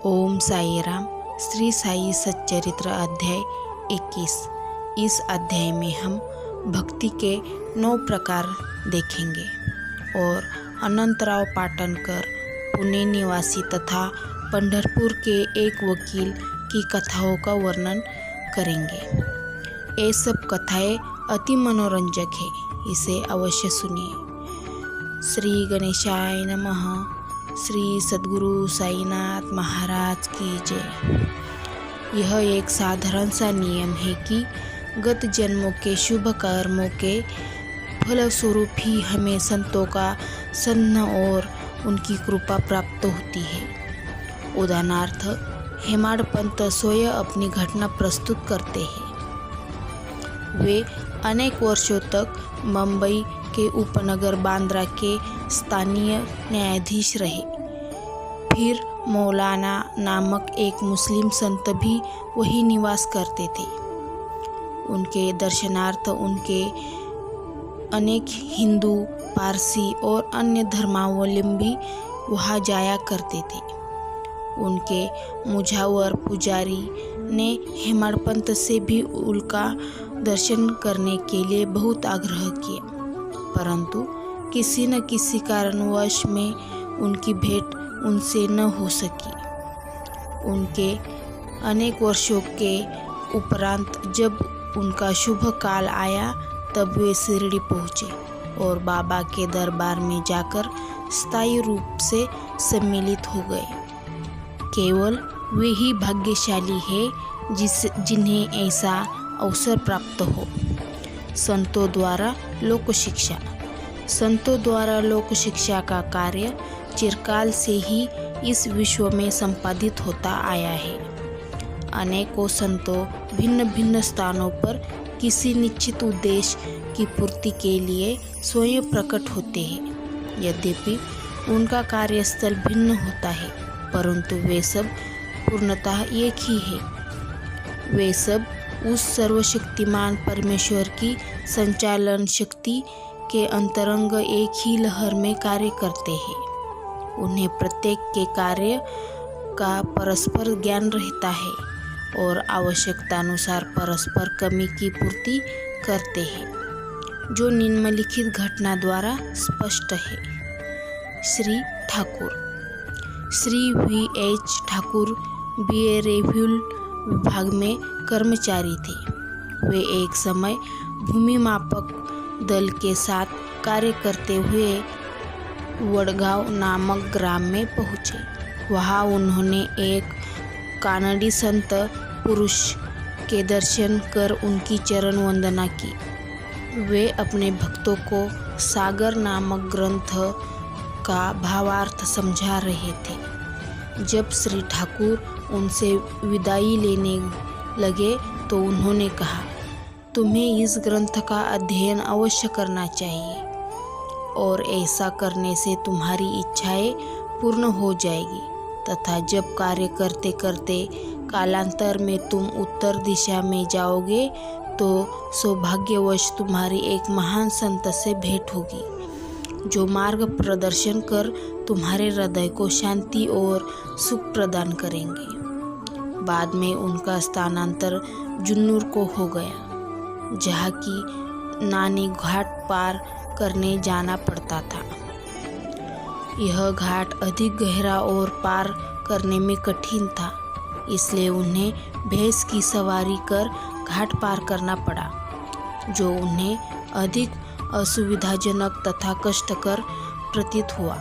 ओम साई राम। श्री साई सच्चरित्र अध्याय 21। इस अध्याय में हम भक्ति के 9 प्रकार देखेंगे और अनंतराव पाटनकर, पुणे निवासी तथा पंढरपुर के एक वकील की कथाओं का वर्णन करेंगे। ये सब कथाएं अति मनोरंजक है, इसे अवश्य सुनिए। श्री गणेशाय नमः। श्री सद्गुरु साईनाथ महाराज की जय। यह एक साधारण सा नियम है कि गत जन्मों के शुभ कर्मों के फलस्वरूप ही हमें संतों का सन्मान और उनकी कृपा प्राप्त होती है। उदाहरणार्थ, हेमाड पंत स्वयं अपनी घटना प्रस्तुत करते हैं। वे अनेक वर्षों तक मुंबई के उपनगर बांद्रा के स्थानीय न्यायाधीश रहे। फिर मौलाना नामक एक मुस्लिम संत भी वही निवास करते थे। उनके दर्शनार्थ उनके अनेक हिंदू, पारसी और अन्य धर्मावलंबी वहाँ जाया करते थे। उनके मुझावर पुजारी ने हेमाडपंत से भी उनका दर्शन करने के लिए बहुत आग्रह किया, परंतु किसी न किसी कारणवश में उनकी भेंट उनसे न हो सकी। उनके अनेक वर्षों के उपरांत जब उनका शुभ काल आया, तब वे शिरडी पहुँचे और बाबा के दरबार में जाकर स्थायी रूप से सम्मिलित हो गए। केवल वे ही भाग्यशाली है जिन्हें ऐसा अवसर प्राप्त हो। संतों द्वारा लोक शिक्षा। संतों द्वारा लोक शिक्षा का कार्य चिरकाल से ही इस विश्व में संपादित होता आया है। अनेकों संतों भिन्न भिन्न स्थानों पर किसी निश्चित उद्देश्य की पूर्ति के लिए स्वयं प्रकट होते हैं। यद्यपि उनका कार्यस्थल भिन्न होता है, परंतु वे सब पूर्णतः एक ही है। वे सब उस सर्वशक्तिमान परमेश्वर की संचालन शक्ति के अंतरंग एक ही लहर में कार्य करते हैं। उन्हें प्रत्येक के कार्य का परस्पर ज्ञान रहता है और आवश्यकतानुसार परस्पर कमी की पूर्ति करते हैं, जो निम्नलिखित घटना द्वारा स्पष्ट है। Shri Thakur. Shri V.H. Thakur BA review विभाग में कर्मचारी थे। वे एक समय भूमि मापक दल के साथ कार्य करते हुए वडगांव नामक ग्राम में पहुँचे। वहाँ उन्होंने एक कानडी संत पुरुष के दर्शन कर उनकी चरण वंदना की। वे अपने भक्तों को सागर नामक ग्रंथ का भावार्थ समझा रहे थे। जब श्री ठाकुर उनसे विदाई लेने लगे तो उन्होंने कहा, तुम्हें इस ग्रंथ का अध्ययन अवश्य करना चाहिए और ऐसा करने से तुम्हारी इच्छाएं पूर्ण हो जाएगी तथा जब कार्य करते करते कालांतर में तुम उत्तर दिशा में जाओगे तो सौभाग्यवश तुम्हारी एक महान संत से भेंट होगी, जो मार्ग प्रदर्शन कर तुम्हारे हृदय को शांति और सुख प्रदान करेंगे। बाद में उनका स्थानांतर जुन्नूर को हो गया, जहाँ की नानी घाट पार करने जाना पड़ता था। यह घाट अधिक गहरा और पार करने में कठिन था, इसलिए उन्हें भैंस की सवारी कर घाट पार करना पड़ा, जो उन्हें अधिक असुविधाजनक तथा कष्टकर प्रतीत हुआ।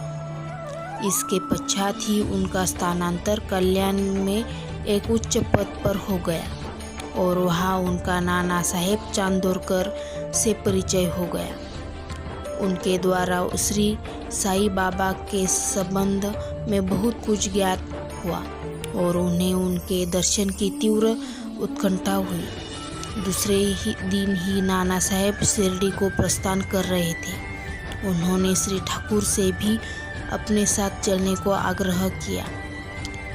इसके पश्चात ही उनका स्थानांतर कल्याण में एक उच्च पद पर हो गया और वहाँ उनका नाना साहेब चांदोरकर से परिचय हो गया। उनके द्वारा श्री साई बाबा के संबंध में बहुत कुछ ज्ञात हुआ और उन्हें उनके दर्शन की तीव्र उत्कंठा हुई। दूसरे ही दिन ही नाना साहेब शिरडी को प्रस्थान कर रहे थे। उन्होंने श्री ठाकुर से भी अपने साथ चलने को आग्रह किया।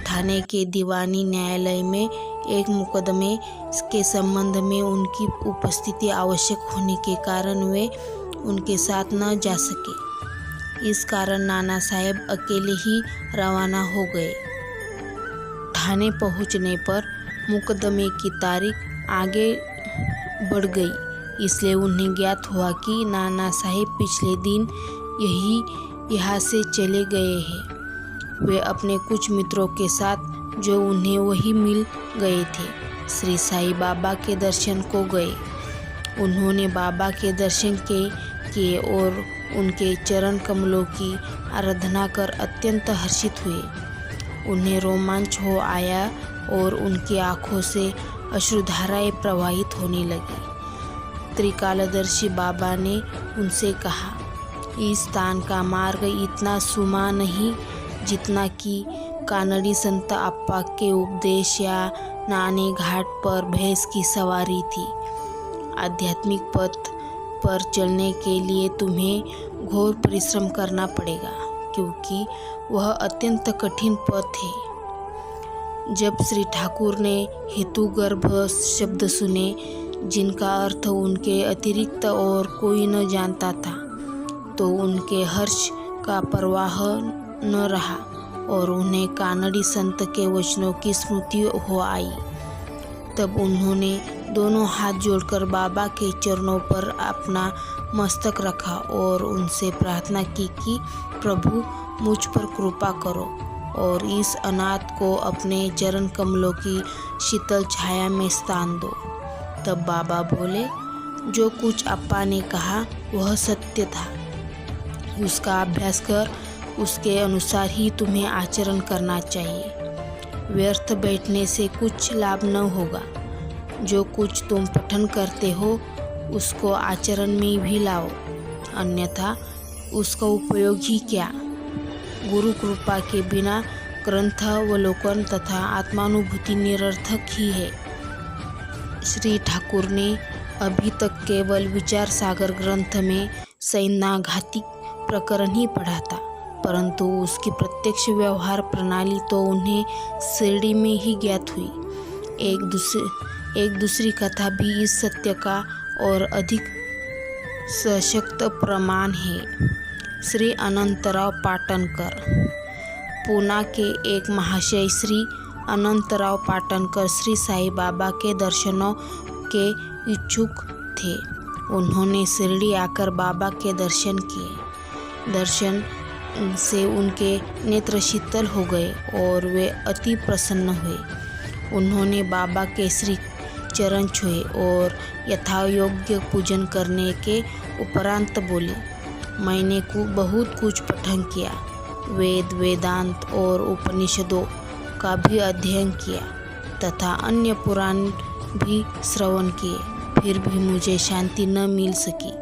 थाने के दीवानी न्यायालय में एक मुकदमे के संबंध में उनकी उपस्थिति आवश्यक होने के कारण वे उनके साथ न जा सके। इस कारण नाना साहेब अकेले ही रवाना हो गए। थाने पहुंचने पर मुकदमे की तारीख आगे बढ़ गई, इसलिए उन्हें ज्ञात हुआ कि नाना साहेब पिछले दिन यहाँ से चले गए हैं। वे अपने कुछ मित्रों के साथ जो उन्हें वही मिल गए थे, श्री साईं बाबा के दर्शन को गए। उन्होंने बाबा के दर्शन किए और उनके चरण कमलों की आराधना कर अत्यंत हर्षित हुए। उन्हें रोमांच हो आया और उनकी आंखों से अश्रुधाराएं प्रवाहित होने लगी। त्रिकालदर्शी बाबा ने उनसे कहा, इस स्थान का मार्ग इतना सुमा नहीं जितना कि कानड़ी संत अप्पा के उपदेश या नाने घाट पर भैंस की सवारी थी। आध्यात्मिक पथ पर चलने के लिए तुम्हें घोर परिश्रम करना पड़ेगा, क्योंकि वह अत्यंत कठिन पथ है। जब श्री ठाकुर ने हेतुगर्भ शब्द सुने, जिनका अर्थ उनके अतिरिक्त और कोई न जानता था, तो उनके हर्ष का प्रवाह न रहा और उन्हें कानड़ी संत के वचनों की स्मृति हो आई। तब उन्होंने दोनों हाथ जोड़कर बाबा के चरणों पर अपना मस्तक रखा और उनसे प्रार्थना की कि प्रभु मुझ पर कृपा करो और इस अनाथ को अपने चरण कमलों की शीतल छाया में स्थान दो। तब बाबा बोले, जो कुछ अप्पा ने कहा वह सत्य था। उसका अभ्यास कर उसके अनुसार ही तुम्हें आचरण करना चाहिए। व्यर्थ बैठने से कुछ लाभ न होगा। जो कुछ तुम पठन करते हो उसको आचरण में भी लाओ, अन्यथा उसका उपयोग ही क्या। गुरु कृपा के बिना ग्रंथावलोकन तथा आत्मानुभूति निरर्थक ही है। श्री ठाकुर ने अभी तक केवल विचार सागर ग्रंथ में सैन्याघातिक प्रकरण ही पढ़ा था, परंतु उसकी प्रत्यक्ष व्यवहार प्रणाली तो उन्हें शिरडी में ही ज्ञात हुई। एक दूसरी कथा भी इस सत्य का और अधिक सशक्त प्रमाण है। श्री अनंतराव पाटणकर, पूना के एक महाशय श्री अनंतराव पाटणकर श्री साईं बाबा के दर्शनों के इच्छुक थे। उन्होंने शिरडी आकर बाबा के दर्शन किए। दर्शन से उनके नेत्र शीतल हो गए और वे अति प्रसन्न हुए। उन्होंने बाबा के श्री चरण छुए और यथायोग्य पूजन करने के उपरांत बोले, मैंने बहुत कुछ पठन किया, वेद वेदांत और उपनिषदों का भी अध्ययन किया तथा अन्य पुराण भी श्रवण किए, फिर भी मुझे शांति न मिल सकी,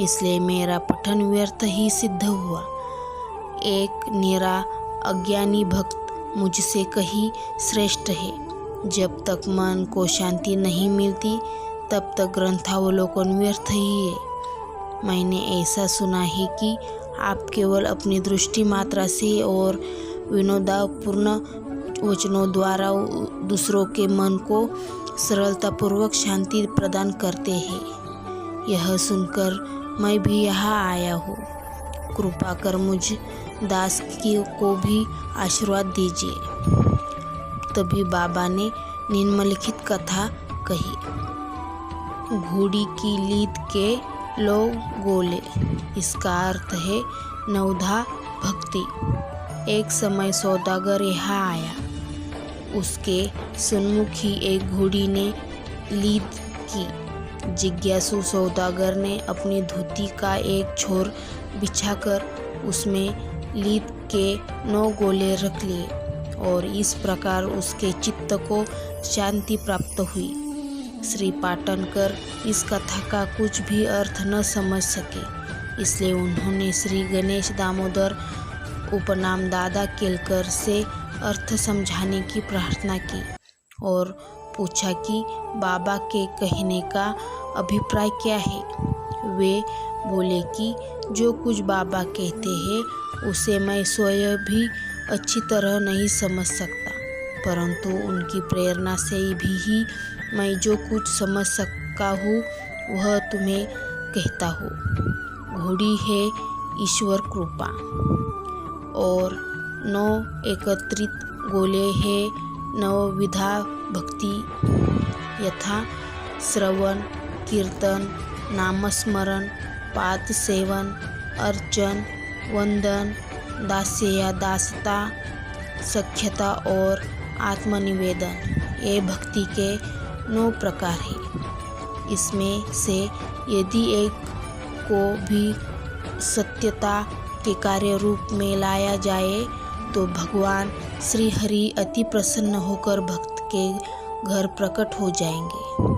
इसलिए मेरा पठन व्यर्थ ही सिद्ध हुआ। एक निरा अज्ञानी भक्त मुझसे कहीं श्रेष्ठ है। जब तक मन को शांति नहीं मिलती तब तक ग्रंथावलोकन व्यर्थ ही है। मैंने ऐसा सुना है कि आप केवल अपनी दृष्टि मात्रा से और विनोदपूर्ण वचनों द्वारा दूसरों के मन को सरलतापूर्वक शांति प्रदान करते हैं। यह सुनकर मैं भी यहाँ आया हूँ। कृपा कर मुझ दास को भी आशीर्वाद दीजिए। तभी बाबा ने निम्नलिखित कथा कही। घोड़ी की लीद के लो गोले। इसका अर्थ है नवधा भक्ति। एक समय सौदागर यहाँ आया। उसके सन्मुख ही एक घोड़ी ने लीद की। जिज्ञासु सौदागर ने अपनी धोती का एक छोर बिछाकर उसमें लीद के 9 गोले रख लिए और इस प्रकार उसके चित्त को शांति प्राप्त हुई। श्री पाटणकर इस कथा का कुछ भी अर्थ न समझ सके, इसलिए उन्होंने श्री गणेश दामोदर उपनाम दादा केलकर से अर्थ समझाने की प्रार्थना की और पूछा कि बाबा के कहने का अभिप्राय क्या है। वे बोले कि जो कुछ बाबा कहते हैं उसे मैं स्वयं भी अच्छी तरह नहीं समझ सकता, परंतु उनकी प्रेरणा से भी मैं जो कुछ समझ सका हूँ वह तुम्हें कहता हूँ। घोड़ी है ईश्वर कृपा और 9 एकत्रित गोले हैं नवविधा भक्ति यथा श्रवण, कीर्तन, नामस्मरण, पाद सेवन, अर्चन, वंदन, दास्य या दासता, सख्यता और आत्मनिवेदन। ये भक्ति के 9 प्रकार हैं। इसमें से यदि एक को भी सत्यता के कार्य रूप में लाया जाए तो भगवान श्री हरि अति प्रसन्न होकर भक्त के घर प्रकट हो जाएंगे।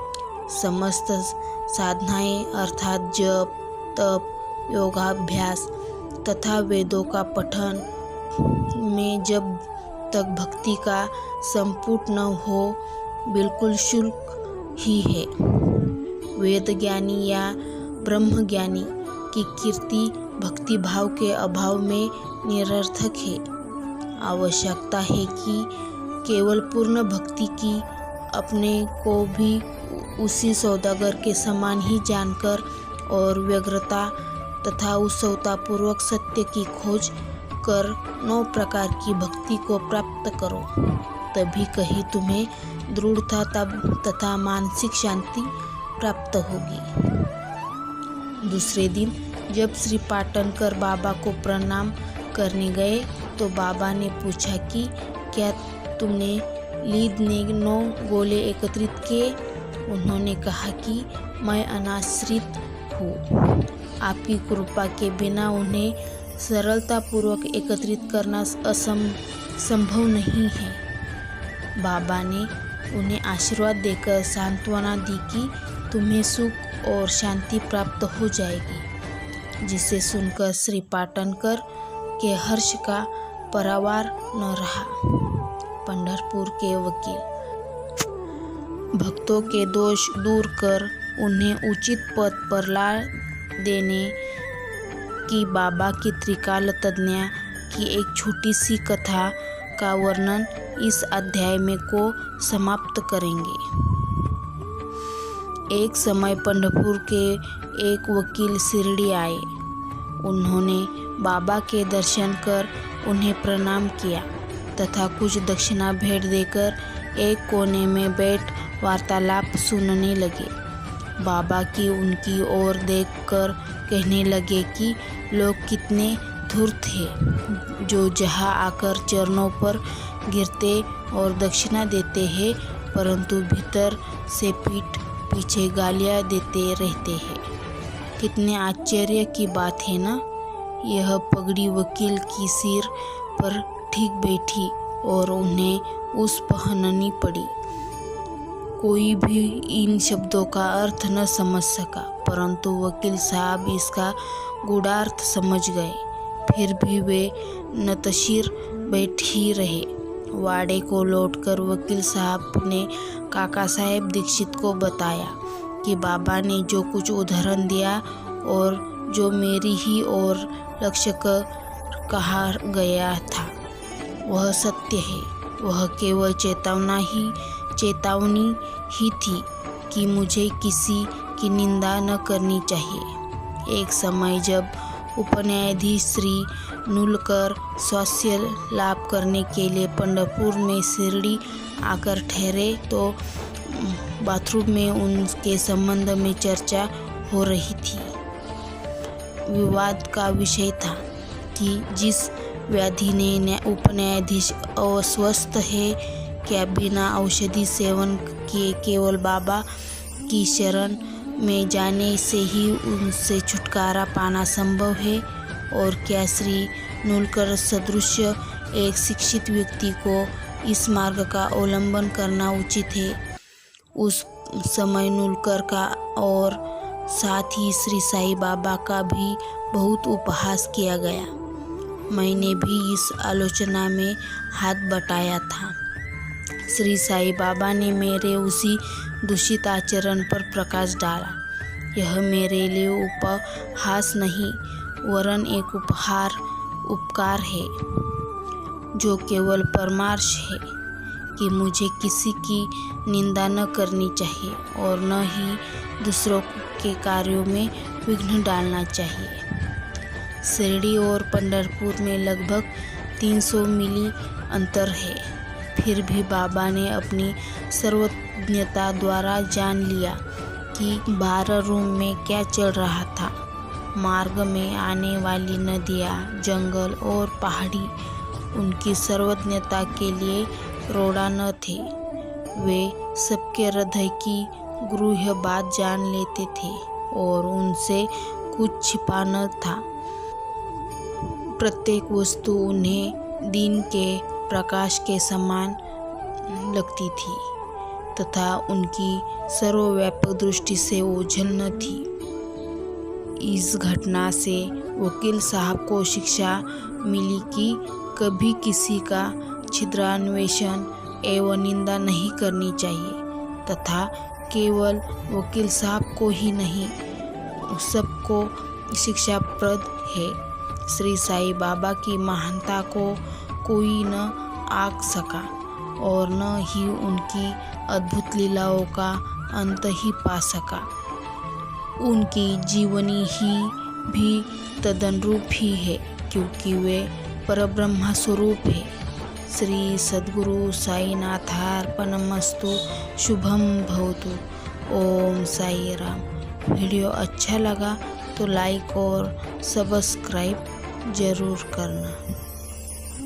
समस्त साधनाएं अर्थात जप, तप, योगाभ्यास तथा वेदों का पठन में जब तक भक्ति का संपुट न हो बिल्कुल शुल्क ही है। वेद ज्ञानी या ब्रह्म ज्ञानी की कीर्ति भक्ति भाव के अभाव में निरर्थक है। आवश्यकता है कि केवल पूर्ण भक्ति की अपने को भी उसी सौदागर के समान ही जानकर और व्यग्रता तथा उत्सुकतापूर्वक सत्य की खोज कर 9 प्रकार की भक्ति को प्राप्त करो, तभी कहीं तुम्हें दृढ़ता तथा मानसिक शांति प्राप्त होगी। दूसरे दिन जब श्री पाटनकर बाबा को प्रणाम करने गए तो बाबा ने पूछा कि क्या तुमने लीद ने 9 गोले एकत्रित किए? उन्होंने कहा कि मैं अनाश्रित हूँ, आपकी कृपा के बिना उन्हें सरलतापूर्वक एकत्रित करना संभव नहीं है। बाबा ने उन्हें आशीर्वाद देकर सांत्वना दी कि तुम्हें सुख और शांति प्राप्त हो जाएगी, जिसे सुनकर श्री पाटनकर के हर्ष का परावार न रहा। पंढरपुर के वकील भक्तों के दोष दूर कर उन्हें उचित पद पर ला देने की बाबा की त्रिकाल तज्ञा की एक छोटी सी कथा का वर्णन इस अध्याय में को समाप्त करेंगे। एक समय पंढरपुर के एक वकील शिरडी आए। उन्होंने बाबा के दर्शन कर उन्हें प्रणाम किया तथा कुछ दक्षिणा भेंट देकर एक कोने में बैठ वार्तालाप सुनने लगे। बाबा की उनकी ओर देखकर कहने लगे कि लोग कितने धूर्त हैं, जो जहाँ आकर चरणों पर गिरते और दक्षिणा देते हैं, परंतु भीतर से पीठ पीछे गालियाँ देते रहते हैं। कितने आश्चर्य की बात है ना। यह पगड़ी वकील की सिर पर ठीक बैठी और उन्हें उस पहननी पड़ी। कोई भी इन शब्दों का अर्थ न समझ सका, परंतु वकील साहब इसका गूढ़ार्थ समझ गए। फिर भी वे नतशीर बैठ ही रहे। वाड़े को लौटकर वकील साहब ने काका साहेब दीक्षित को बताया कि बाबा ने जो कुछ उदाहरण दिया और जो मेरी ही ओर लक्ष्य कर कहा गया था वह सत्य है। वह केवल चेतावनी ही थी कि मुझे किसी की निंदा न करनी चाहिए। एक समय जब उपन्यायाधीश श्री नुलकर स्वास्थ्य लाभ करने के लिए पंढरपुर में शिरडी आकर ठहरे तो बाथरूम में उनके संबंध में चर्चा हो रही थी। विवाद का विषय था कि जिस व्याधि ने उपन्यायाधीश अस्वस्थ है, क्या बिना औषधि सेवन किए केवल बाबा की शरण में जाने से ही उनसे छुटकारा पाना संभव है? और क्या श्री नुलकर सदृश एक शिक्षित व्यक्ति को इस मार्ग का अवलंबन करना उचित है? उस समय नुलकर का और साथ ही श्री साईं बाबा का भी बहुत उपहास किया गया। मैंने भी इस आलोचना में हाथ बटाया था। श्री साईं बाबा ने मेरे उसी दूषित आचरण पर प्रकाश डाला। यह मेरे लिए उपहास नहीं वरन एक उपकार है, जो केवल परामर्श है कि मुझे किसी की निंदा न करनी चाहिए और न ही दूसरों के कार्यों में विघ्न डालना चाहिए। शिरडी और पंढरपुर में लगभग 300 मील अंतर है। फिर भी बाबा ने अपनी सर्वज्ञता द्वारा जान लिया कि 12 रूम में क्या चल रहा था। मार्ग में आने वाली नदियाँ, जंगल और पहाड़ी उनकी सर्वज्ञता के लिए रोड़ा न थे। वे सबके हृदय की गूढ़ बात जान लेते थे और उनसे कुछ छिपा न था। प्रत्येक वस्तु उन्हें दिन के प्रकाश के समान लगती थी तथा उनकी सर्वव्यापक दृष्टि से ओझल न थी। इस घटना से वकील साहब को शिक्षा मिली कि कभी किसी का छिद्रान्वेषण एवं निंदा नहीं करनी चाहिए तथा केवल वकील साहब को ही नहीं, सबको शिक्षाप्रद है। श्री साईं बाबा की महानता को कोई न आंक सका और न ही उनकी अद्भुत लीलाओं का अंत ही पा सका। उनकी जीवनी ही भी तदनुरूप ही है, क्योंकि वे परब्रह्म स्वरूप है। श्री सद्गुरु साईनाथार्पणमस्तु। शुभम भवतु। ओम साई राम। वीडियो अच्छा लगा तो लाइक और सब्सक्राइब जरूर करना।